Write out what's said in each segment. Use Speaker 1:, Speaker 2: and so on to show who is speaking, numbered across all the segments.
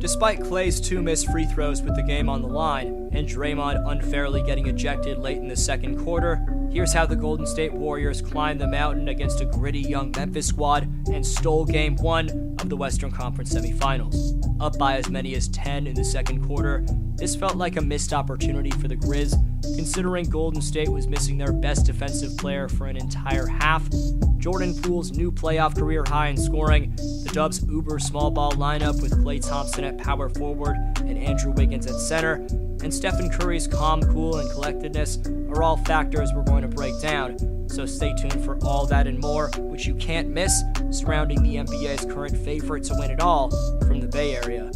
Speaker 1: Despite Clay's 2 missed free throws with the game on the line, and Draymond unfairly getting ejected late in the second quarter, here's how the Golden State Warriors climbed the mountain against a gritty young Memphis squad and stole Game 1 of the Western Conference semifinals. Up by as many as 10 in the second quarter, this felt like a missed opportunity for the Grizz, considering Golden State was missing their best defensive player for an entire half. Jordan Poole's new playoff career high in scoring, the Dubs' uber small ball lineup with Klay Thompson at power forward and Andrew Wiggins at center, and Stephen Curry's calm, cool, and collectedness are all factors we're going to break down. So stay tuned for all that and more, which you can't miss, surrounding the NBA's current favorite to win it all from the Bay Area.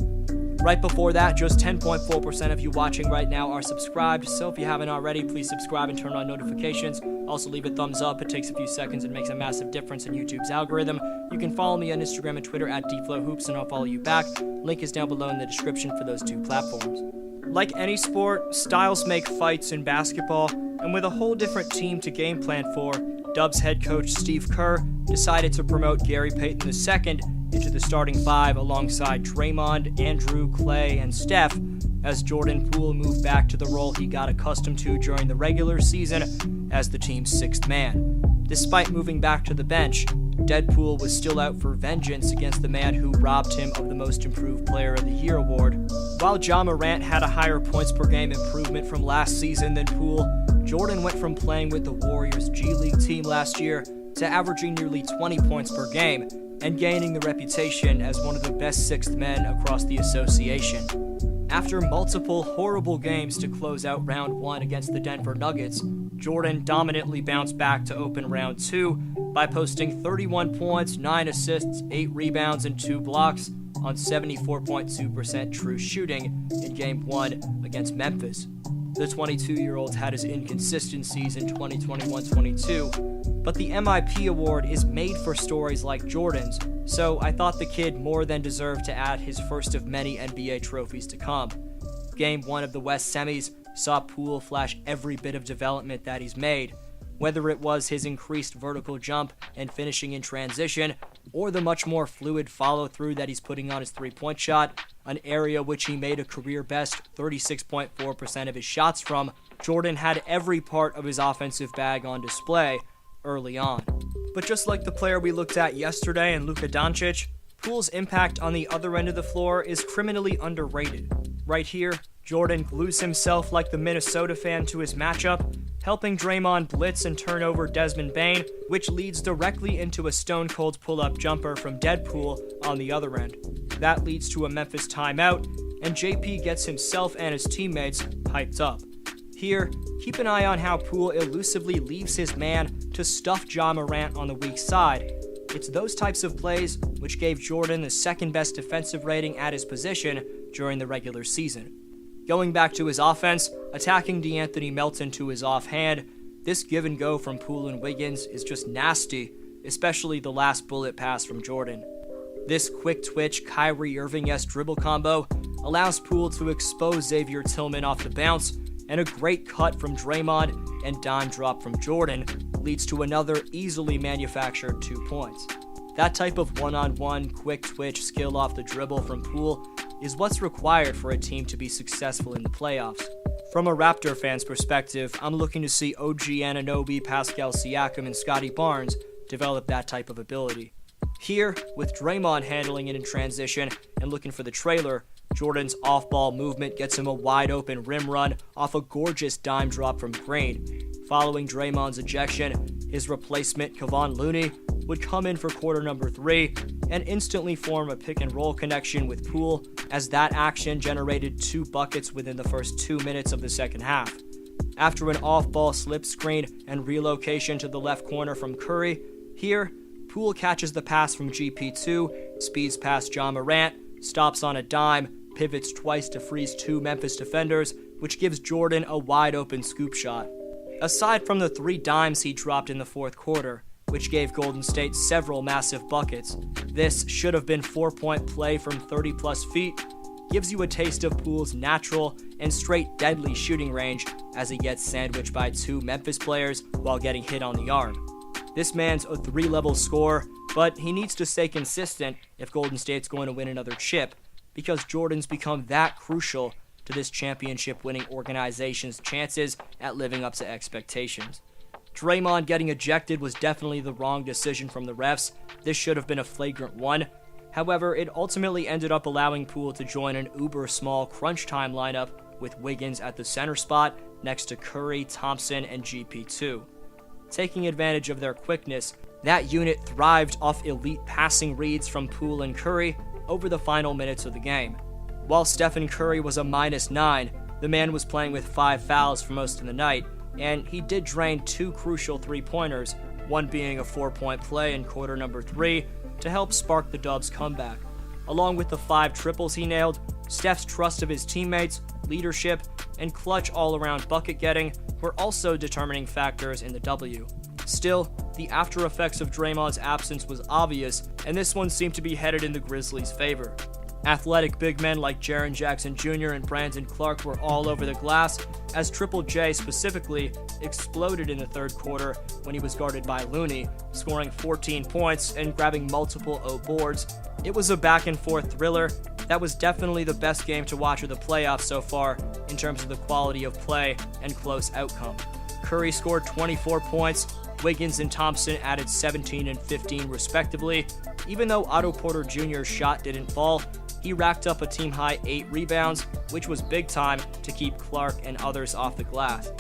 Speaker 1: Right before that, just 10.4% of you watching right now are subscribed, so if you haven't already, please subscribe and turn on notifications. Also leave a thumbs up, it takes a few seconds and makes a massive difference in YouTube's algorithm. You can follow me on Instagram and Twitter at DFlowHoops and I'll follow you back. Link is down below in the description for those 2 platforms. Like any sport, styles make fights in basketball, and with a whole different team to game plan for, Dubs head coach Steve Kerr decided to promote Gary Payton II into the starting 5 alongside Draymond, Andrew, Klay, and Steph, as Jordan Poole moved back to the role he got accustomed to during the regular season as the team's 6th man. Despite moving back to the bench, Deadpool was still out for vengeance against the man who robbed him of the Most Improved Player of the Year award. While Ja Morant had a higher points per game improvement from last season than Poole, Jordan went from playing with the Warriors G League team last year to averaging nearly 20 points per game and gaining the reputation as one of the best 6th men across the association. After multiple horrible games to close out round 1 against the Denver Nuggets, Jordan dominantly bounced back to open round 2 by posting 31 points, 9 assists, 8 rebounds, and 2 blocks on 74.2% true shooting in Game 1 against Memphis. The 22-year-old had his inconsistencies in 2021-22, but the MIP award is made for stories like Jordan's, so I thought the kid more than deserved to add his first of many NBA trophies to come. Game 1 of the West semis saw Poole flash every bit of development that he's made, whether it was his increased vertical jump and finishing in transition, or the much more fluid follow-through that he's putting on his three-point shot, an area which he made a career-best 36.4% of his shots from. Jordan had every part of his offensive bag on display early on. But just like the player we looked at yesterday in Luka Doncic, Poole's impact on the other end of the floor is criminally underrated. Right here, Jordan glues himself like the Minnesota fan to his matchup, helping Draymond blitz and turn over Desmond Bane, which leads directly into a stone-cold pull-up jumper from Deadpool on the other end. That leads to a Memphis timeout, and JP gets himself and his teammates hyped up. Here, keep an eye on how Poole elusively leaves his man to stuff Ja Morant on the weak side. It's those types of plays which gave Jordan the second-best defensive rating at his position during the regular season. Going back to his offense, attacking DeAnthony Melton to his offhand, this give and go from Poole and Wiggins is just nasty, especially the last bullet pass from Jordan. This quick twitch Kyrie Irving-esque dribble combo allows Poole to expose Xavier Tillman off the bounce, and a great cut from Draymond and dime drop from Jordan leads to another easily manufactured 2 points. That type of one-on-one quick twitch skill off the dribble from Poole is what's required for a team to be successful in the playoffs. From a Raptor fan's perspective, I'm looking to see OG Anunoby, Pascal Siakam, and Scotty Barnes develop that type of ability. Here, with Draymond handling it in transition and looking for the trailer, Jordan's off-ball movement gets him a wide-open rim run off a gorgeous dime drop from Green. Following Draymond's ejection, his replacement, Kevon Looney, would come in for quarter number 3 and instantly form a pick-and-roll connection with Poole, as that action generated 2 buckets within the first 2 minutes of the second half. After an off-ball slip screen and relocation to the left corner from Curry, here, Poole catches the pass from GP2, speeds past Ja Morant, stops on a dime, pivots twice to freeze 2 Memphis defenders, which gives Jordan a wide-open scoop shot. Aside from the 3 dimes he dropped in the fourth quarter, which gave Golden State several massive buckets, this should have been 4-point play from 30-plus feet, gives you a taste of Poole's natural and straight deadly shooting range as he gets sandwiched by 2 Memphis players while getting hit on the arm. This man's a 3-level scorer, but he needs to stay consistent if Golden State's going to win another chip. because Jordan's become that crucial to this championship-winning organization's chances at living up to expectations. Draymond getting ejected was definitely the wrong decision from the refs. This should have been a flagrant one. However, it ultimately ended up allowing Poole to join an uber-small crunch time lineup with Wiggins at the center spot next to Curry, Thompson, and GP2. Taking advantage of their quickness, that unit thrived off elite passing reads from Poole and Curry over the final minutes of the game. While Stephen Curry was a -9, the man was playing with 5 fouls for most of the night, and he did drain 2 crucial three-pointers, one being a 4-point play in quarter number 3 to help spark the Dubs' comeback. Along with the 5 triples he nailed, Steph's trust of his teammates, leadership, and clutch all-around bucket getting were also determining factors in the W. Still, the after effects of Draymond's absence was obvious, and this one seemed to be headed in the Grizzlies' favor. Athletic big men like Jaren Jackson Jr. and Brandon Clark were all over the glass, as Triple J specifically exploded in the third quarter when he was guarded by Looney, scoring 14 points and grabbing multiple boards. It was a back-and-forth thriller. That was definitely the best game to watch of the playoffs so far in terms of the quality of play and close outcome. Curry scored 24 points, Wiggins and Thompson added 17 and 15 respectively. Even though Otto Porter Jr.'s shot didn't fall, he racked up a team-high 8 rebounds, which was big time to keep Clark and others off the glass.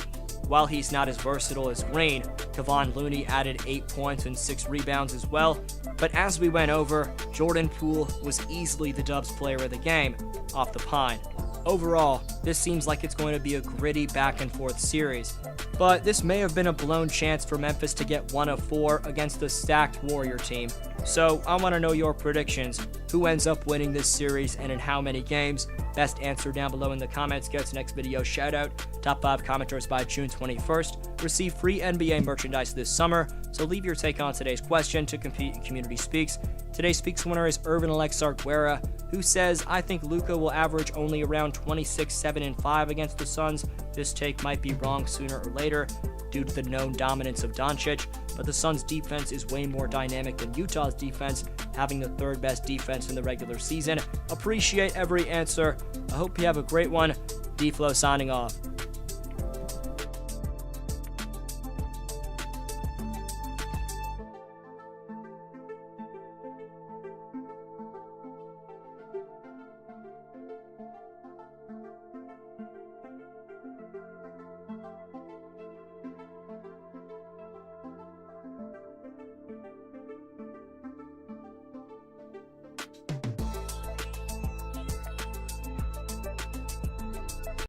Speaker 1: While he's not as versatile as Green, Kevon Looney added 8 points and 6 rebounds as well, but as we went over, Jordan Poole was easily the Dubs player of the game, off the pine. Overall, this seems like it's going to be a gritty back-and-forth series, but this may have been a blown chance for Memphis to get 1 of 4 against the stacked Warrior team. So I want to know your predictions. Who ends up winning this series and in how many games? Best answer down below in the comments gets next video shout out. Top 5 commenters by June 21st receive free NBA merchandise this summer, so leave your take on today's question to compete in Community Speaks. Today's Speaks winner is Irvin Alexar Guerra, who says, I think Luka will average only around 26, 7, and 5 against the Suns. This take might be wrong sooner or later due to the known dominance of Doncic, but the Suns' defense is way more dynamic than Utah's defense, having the 3rd best defense in the regular season. Appreciate every answer. I hope you have a great one. D-Flow signing off.